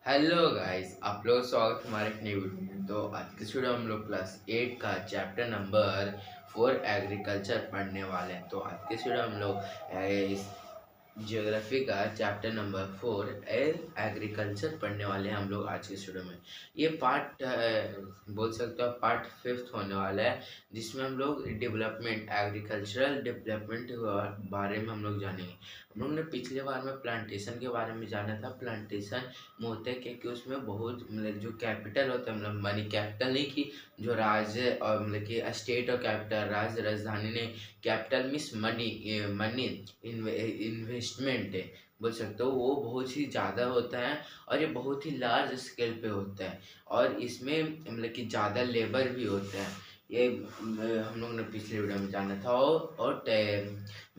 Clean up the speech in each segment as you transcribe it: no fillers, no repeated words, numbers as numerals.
Hello guys, आप लोग स्वागत है हमारे एक नई वीडियो में। तो आज की वीडियो हम लोग क्लास 8 का चैप्टर नंबर 4 एग्रीकल्चर पढ़ने वाले हैं। तो आज की वीडियो हम लोग ज्योग्राफी का चैप्टर नंबर 4 एग्रीकल्चर पढ़ने वाले हैं हम लोग आज के स्टूडियो में। ये पार्ट बोल सकते हो पार्ट 5 होने वाला है, जिसमें हम लोग डेवलपमेंट एग्रीकल्चरल डेवलपमेंट के बारे में हम लोग जानेंगे। हम लोग ने पिछले बार में प्लांटेशन के बारे में जाना था। प्लांटेशन में होता है क्योंकि उसमें बहुत मतलब जो कैपिटल होता है, मतलब मनी कैपिटल नहीं कि जो राज्य और मतलब कि स्टेट और कैपिटल राज्य राजधानी नहीं, capital means money money investment है बोल सकते हो, वो बहुत ही ज़्यादा होता है और ये बहुत ही लार्ज स्केल पे होता है और इसमें मतलब कि ज़्यादा लेबर भी होता है। ये हम लोग ने पिछले वीडियो में जाना था और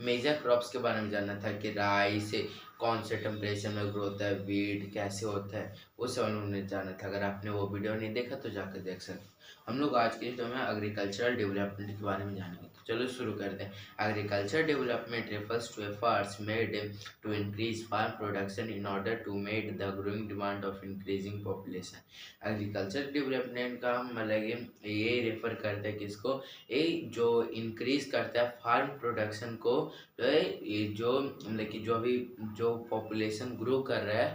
मेजर क्रॉप्स के बारे में जानना था कि राइस कौन से टेम्परेचर में ग्रो होता है, वीट कैसे होता है, वो सब हम लोग ने जाना था। अगर आपने वो वीडियो नहीं देखा तो जाकर देख सकते। हम लोग आज के वीडियो में एग्रीकल्चरल डेवलपमेंट के बारे में जानेंगे। तो चलो शुरू करते हैं। Agriculture development refers to efforts made to increase farm production in order to meet the growing demand of increasing population। Agriculture development का मतलब ये रेफर करता है किसको, ये जो इंक्रीज करता है फार्म प्रोडक्शन को। तो ये जो मतलब कि जो अभी जो पॉपुलेशन ग्रो कर रहा है,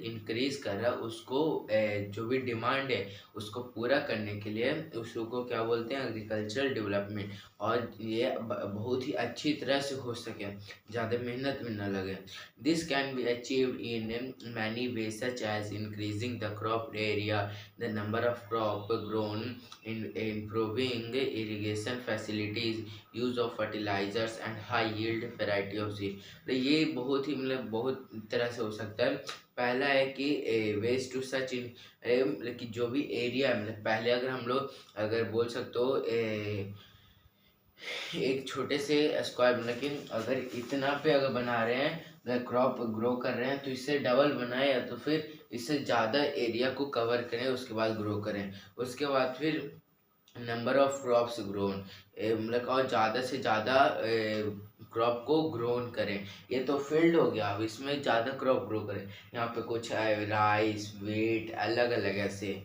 इंक्रीज कर रहा है, उसको जो भी डिमांड है उसको पूरा करने के लिए उसको क्या बोलते हैं, एग्रीकल्चरल डेवलपमेंट। और ये बहुत ही अच्छी तरह से हो सके, ज़्यादा मेहनत भी न लगे। This can be achieved in many way such as increasing the crop area, the number of crop grown, in improving irrigation facilities, use of fertilizers and high yield variety of seed। तो ये बहुत ही मतलब बहुत तरह से हो सकता है। पहला है कि वेस्ट टू सच इन मतलब कि जो भी एरिया है, मतलब पहले अगर हम लोग अगर बोल सकते हो एक छोटे से स्क्वायर मतलब कि अगर इतना पे अगर बना रहे हैं, क्रॉप ग्रो कर रहे हैं, तो इससे डबल बनाए या तो फिर इससे ज़्यादा एरिया को कवर करें, उसके बाद ग्रो करें। उसके बाद फिर नंबर ऑफ क्रॉप्स ग्रोन मतलब और ज़्यादा से ज़्यादा क्रॉप को ग्रोन करें। ये तो फील्ड हो गया, अब इसमें ज़्यादा क्रॉप ग्रो करें। यहाँ पे कुछ है राइस वीट अलग अलग ऐसे।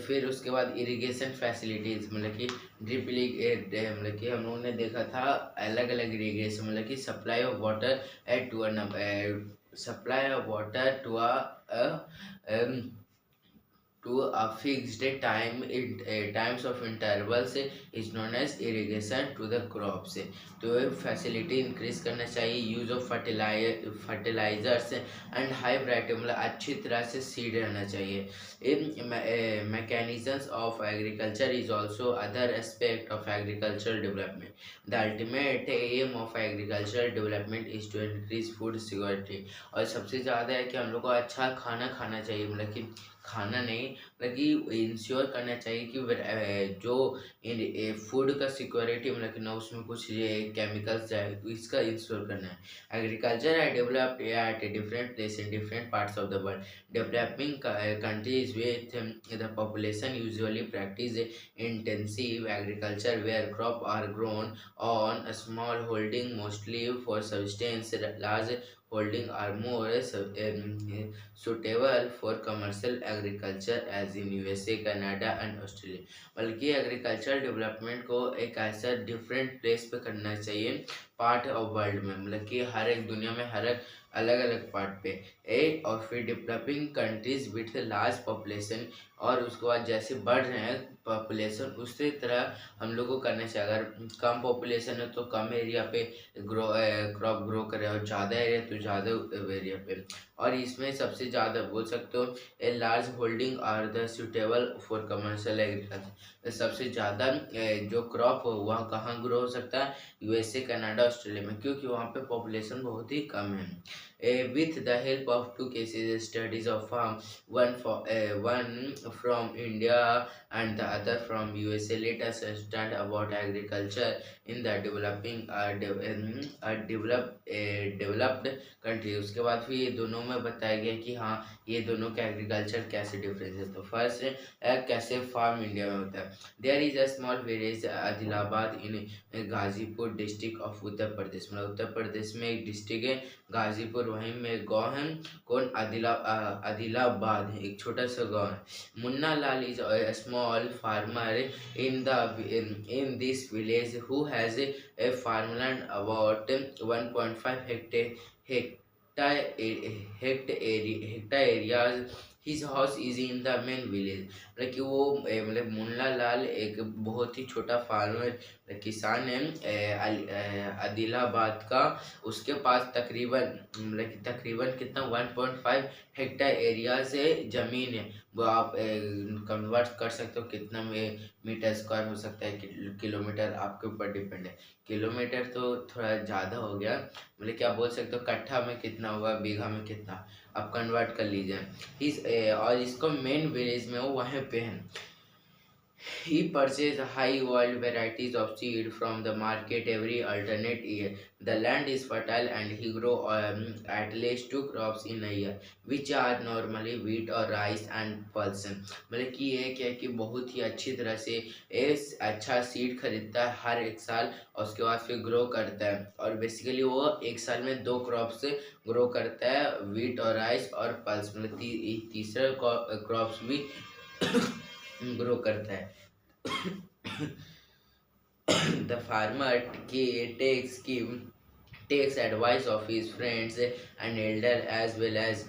फिर उसके बाद इरिगेशन फैसिलिटीज़ मतलब कि ड्रिप मतलब कि हम लोगों ने देखा था अलग अलग इरिगेशन मतलब कि supply of water at to supply of water to a fixed time in times of intervals is known as irrigation to the crops। तो फैसिलिटी इंक्रीज करना चाहिए, use of fertilisers and high variety मतलब अच्छी तरह से seed रहना चाहिए। Mechanisms of agriculture is also other aspect of agricultural development. The ultimate aim of agricultural development is to increase food security. और सबसे ज़्यादा है कि हम लोग को अच्छा खाना खाना चाहिए, मतलब कि खाना नहीं मतलब कि इंश्योर करना चाहिए कि जो फूड का सिक्योरिटी मतलब कि ना उसमें कुछ ये केमिकल्स जाए, तो इसका इंश्योर करना है। एग्रीकल्चर है developed at a different place in different parts of the world. Developing countries with the population usually practice intensive agriculture where crop are grown on a small holding mostly for subsistence। Large holding are more suitable for commercial agriculture as in USA, Canada and Australia. बल्कि agriculture development को एक ऐसा different place पे करना चाहिए part of world में, मतलब कि हर एक दुनिया में हर एक अलग अलग पार्ट पे और फिर developing countries with large population. और उसके बाद जैसे बढ़ रहे हैं पॉपुलेशन उसी तरह हम लोग को करना चाहिए। अगर कम पॉपुलेशन है तो कम एरिया पे क्रॉप ग्रो करें और ज़्यादा एरिया तो ज़्यादा एरिया पे। और इसमें सबसे ज़्यादा बोल सकते हो a large holding are the suitable for commercial agriculture. सबसे ज़्यादा जो क्रॉप हो वहाँ कहाँ ग्रो हो सकता है, यूएसए कनाडा ऑस्ट्रेलिया में, क्योंकि वहाँ पे पॉपुलेशन बहुत ही कम है। With the help of two cases studies of farm, one from India and the other from USA, let us understand about agriculture in the developed country। उसके बाद फिर ये दोनों में बताया गया कि हाँ ये दोनों का एग्रीकल्चर कैसे डिफरेंस है। तो फर्स्ट कैसे फार्म इंडिया में होता है। There is a small village Adilabad in Ghazipur district of Uttar Pradesh, मतलब उत्तर प्रदेश में एक डिस्ट्रिक्ट है गाजीपुर और वहीं में गाँव है कौन, आदिलाबाद है, एक छोटा सा गाँव है। Munna Lal is a small farmer in this village who has a farmland about 1.5 hectare areas. His house is in the main village. मतलब कि वो मतलब मुन्ना लाल एक बहुत ही छोटा फार्मर किसान है आदिलाबाद का। उसके पास तकरीबन मतलब कि तकरीबन कितना 1.5 हेक्टेयर एरिया से ज़मीन है। वो आप कन्वर्ट कर सकते हो कितना में मीटर स्क्वायर हो सकता है, किलोमीटर आपके ऊपर डिपेंड है। किलोमीटर तो थोड़ा ज़्यादा हो गया, मतलब क्या बोल सकते हो कट्ठा में कितना होगा, बीघा में कितना, आप कन्वर्ट कर लीजिए। और इसको मेन विलेज में वो वहीं पे है। He purchased high wild varieties of seed from the market every alternate year. The land is fertile and he grow at least 2 crops in a year, which are normally wheat or rice and pulse. मतलब कि ये क्या कि बहुत ही अच्छी तरह से इस अच्छा सीड खरीदता है हर एक साल और उसके बाद फिर ग्रो करता है। और बेसिकली वो एक साल में 2 क्रॉप से ग्रो करता है, वीट और राइस और पल्स, मतलब तीसरा क्रॉप्स भी ग्रो करता है। The farmer takes advice of his friends and elder as well as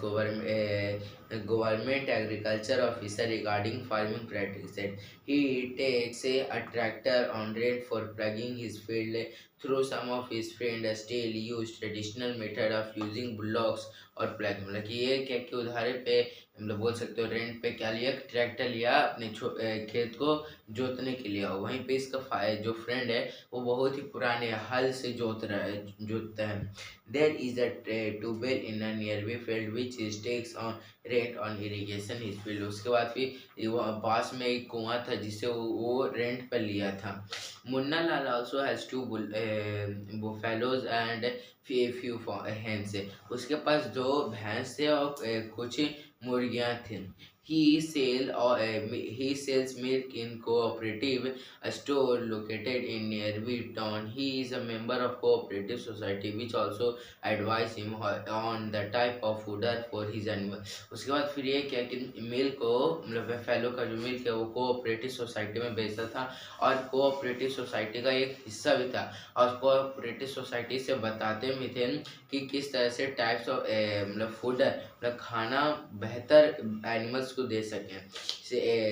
government agriculture officer regarding farming practices. He takes a tractor on rent for plugging his field. Through some of his friends still use traditional method of using bullocks और plug. मतलब कि ये क्या कि उधारे पे मतलब बोल सकते हो रेंट पे क्या लिया, ट्रैक्टर लिया अपने खेत को जोतने के लिए। वहीं पे इसका जो फ्रेंड है वो बहुत ही पुराने हल से जोतता है। There is a tubewell in a nearby field which is takes on rent on irrigation his field. उसके बाद फिर वो पास में एक कुआं था जिसे वो रेंट पर लिया था। Munna Lal also has 2 buffaloes and few hens. उसके पास 2 भैंस थे और कुछ मुर्गियां थी। He sells milk in cooperative store located in nearby town. He is a member of cooperative society which also advise him on the type of fodder for his animal. उसके बाद फिर ये क्या कि मिल्क को मतलब फैलो का जो मिल्क है वो कोऑपरेटिव सोसाइटी में बेचता था और कोऑपरेटिव सोसाइटी का एक हिस्सा भी था। और कोऑपरेटिव सोसाइटी से बताते भी थे कि किस तरह से टाइप्स ऑफ मतलब फूड मतलब खाना बेहतर एनिमल्स को दे सकें।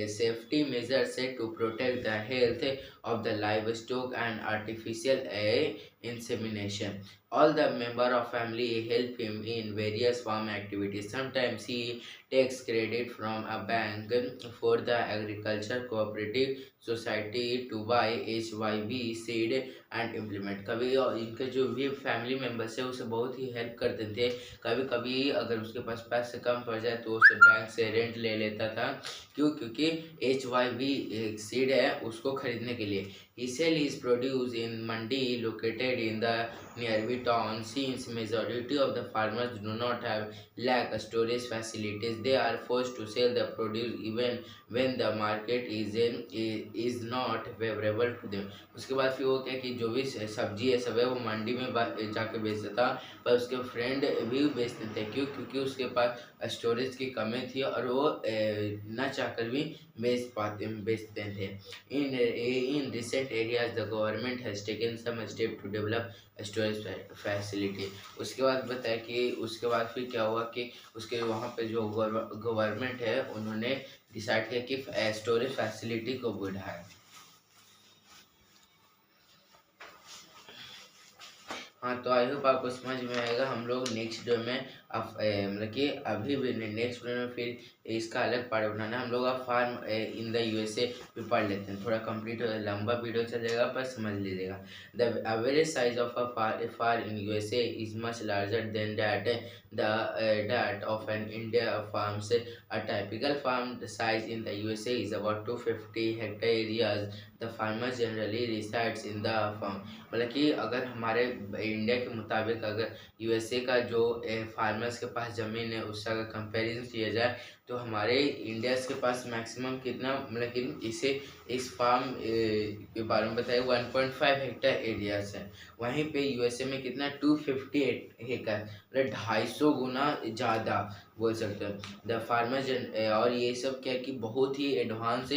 Safety measures to protect the health of the livestock and artificial insemination. All the member of family help him in various farm activities. Sometimes he takes credit from a bank for the agriculture cooperative society to buy HYV seed and implement. कभी इनके जो भी family members है उसे बहुत ही help करते थे। कभी कभी अगर उसके पास पैसे कम पड़ जाए तो उसे बैंक से रेंट ले लेता था। क्योंकि HYV एक सीड है उसको खरीदने के लिए। He sell his produce in mandi located in the nearby town. Since majority of the farmers do not have lack storage facilities, they are forced to sell the produce even when the market is not favorable to them. उसके बाद फिर वो क्या कि जो भी सब्जी है सब है वो मंडी में जाके बेचता था, पर उसके फ्रेंड भी बेचते थे। क्योंकि उसके पास स्टोरेज की कमी थी और वो न चाहकर भी बेचते थे। In recent areas, the government has taken some step to develop storage facility. उसके बाद बताया कि उसके बाद फिर क्या हुआ कि उसके वहाँ पे जो गवर्नमेंट है उन्होंने डिसाइड किया कि स्टोरेज फैसिलिटी को बढ़ाए। हाँ, तो आई होप आपको समझ में आएगा। हम लोग नेक्स्ट वीडियो में मतलब कि अभी भी नेक्स्ट वीडियो में फिर इसका अलग पार्ट बनाना। हम लोग फार्म इन द यूएसए भी पढ़ लेते हैं, थोड़ा कंप्लीट लंबा वीडियो चलेगा पर समझ लीजिएगा। The average size of a far in USA is much larger than that of an India farms. A typical farm size in the USA is about 250 hectare areas. The farmer generally resides in the farm. मतलब कि अगर हमारे India के मुताबिक अगर USA का जो farmer farmers के पास ज़मीन है उससे अगर कंपैरिजन किया जाए तो हमारे इंडिया के पास मैक्सिमम कितना, मतलब कि इसे इस फार्म के बारे में बताया 1.5 हेक्टेयर एरियाज है। वहीं पे यूएसए में कितना 258 हेक्टेयर, मतलब 250 गुना ज़्यादा बोल सकते हैं द फार्मर। और ये सब क्या कि बहुत ही एडवांस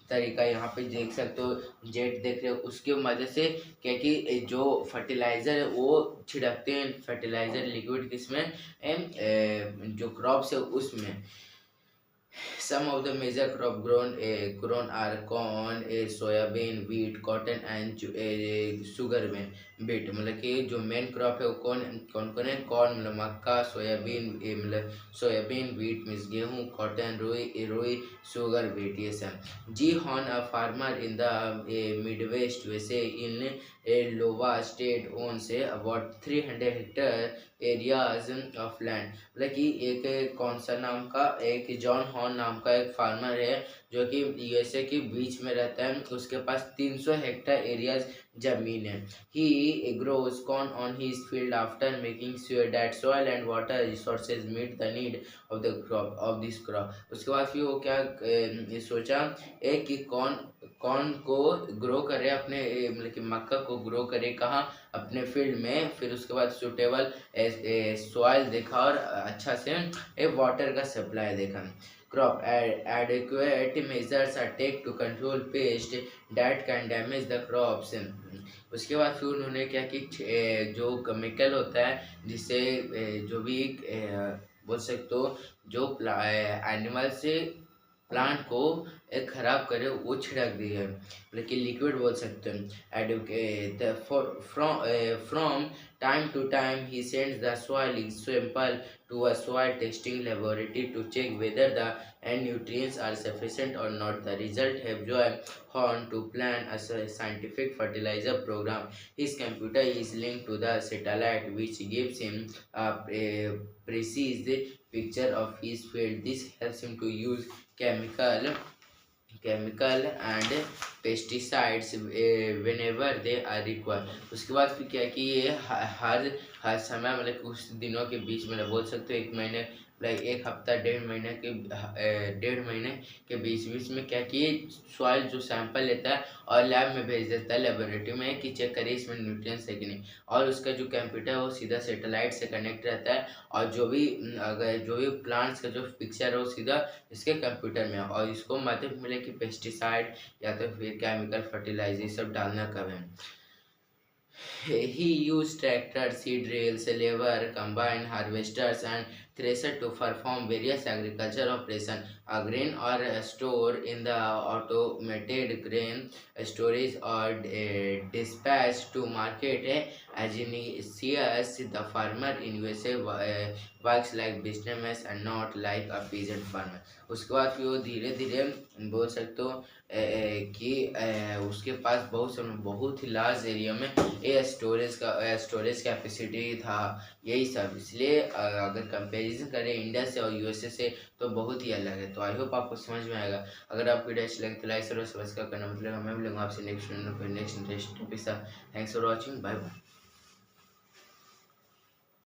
तरीका यहाँ पे देख सकते हो, जेट देख रहे हो, उसके मदद से क्या कि जो फर्टिलाइज़र है वो छिड़कते हैं, फर्टिलाइज़र लिक्विड किसमें जो क्रॉप्स है उसमें। Some of the major crop grown are corn, soybean, wheat, cotton and sugar beet। मतलब कि जो मेन क्रॉप है वो कौन कौन कौन है? कॉर्न मतलब मक्का, सोयाबीन मतलब सोयाबीन, wheat मीन्स गेहूँ, कॉटन रुई, sugar beet ये सब। जी Horn a farmer in the Midwest USA in Iowa state own से about 300 hectare areas of land. मतलब कि एक कौन सा नाम का, एक जॉन हॉर्न नाम का एक फार्मर है जो कि यूएसए के बीच में रहता है, उसके पास 300 हेक्टेयर एरियाज जमीन है। He grows corn on his field after making sure that soil and water resources meet the need of the crop of this crop. उसके बाद फिर वो क्या सोचा कि कौन को ग्रो करे अपने मतलब कि मक्का को ग्रो करे कहाँ, अपने फील्ड में। फिर उसके बाद सुटेबल सॉइल देखा और अच्छा से वाटर का सप्लाई देखा। Crop adequate measures are take to control pest that can damage the crops। उसके बाद फिर उन्होंने क्या कि जो केमिकल होता है जिससे जो भी बोल सकते हो जो एनिमल से प्लांट को एक खराब करे वो छिड़क दी है, लेकिन लिक्विड बोल सकते हैं। Educate from time to time he sends the soil sample to a soil testing laboratory to check whether the and nutrients are sufficient or not. The result have joined Horn to plan a scientific fertilizer program. His computer is linked to the satellite, which gives him a precise picture of his field. This helps him to use chemical and pesticides whenever they are required। उसके बाद फिर क्या कि ये हर समय मतलब कुछ दिनों के बीच में बोल सकते हो एक महीने लाइक एक हफ्ता 1.5 महीने के बीच बीच में क्या कि सॉइल जो सैंपल लेता है और लैब में भेज देता है लेबोरेटरी में कि चेक करिए इसमें न्यूट्रिएंट्स है कि नहीं। और उसका जो कंप्यूटर है वो सीधा सैटेलाइट से कनेक्ट रहता है और जो भी प्लांट्स का जो पिक्चर है वो सीधा इसके कंप्यूटर में है और इसको मतलब मिले कि पेस्टिसाइड या तो फिर केमिकल फर्टिलाइजर सब डालना कब है। He used tractors, seed drills, lever, combine harvesters and thresher to perform various agriculture operations. A grain or store in the automated grain storage or dispatch to market. As initiates, the farmer in USA works like businessman and not like a peasant farmer। उसके बाद फिर वो धीरे धीरे बोल सकते हो कि उसके पास बहुत ही लार्ज एरिया में स्टोरेज कैपेसिटी था यही सब। इसलिए अगर कंपैरिजन करें इंडिया से और यूएसए से तो बहुत ही अलग है। तो आई होप आपको समझ में आएगा। अगर आपको वीडियो अच्छी लगे तो लाइक और सब्सक्राइब करना। मतलब मैं मिलूंगा आपसे next interesting topic. Thanks for watching, bye bye.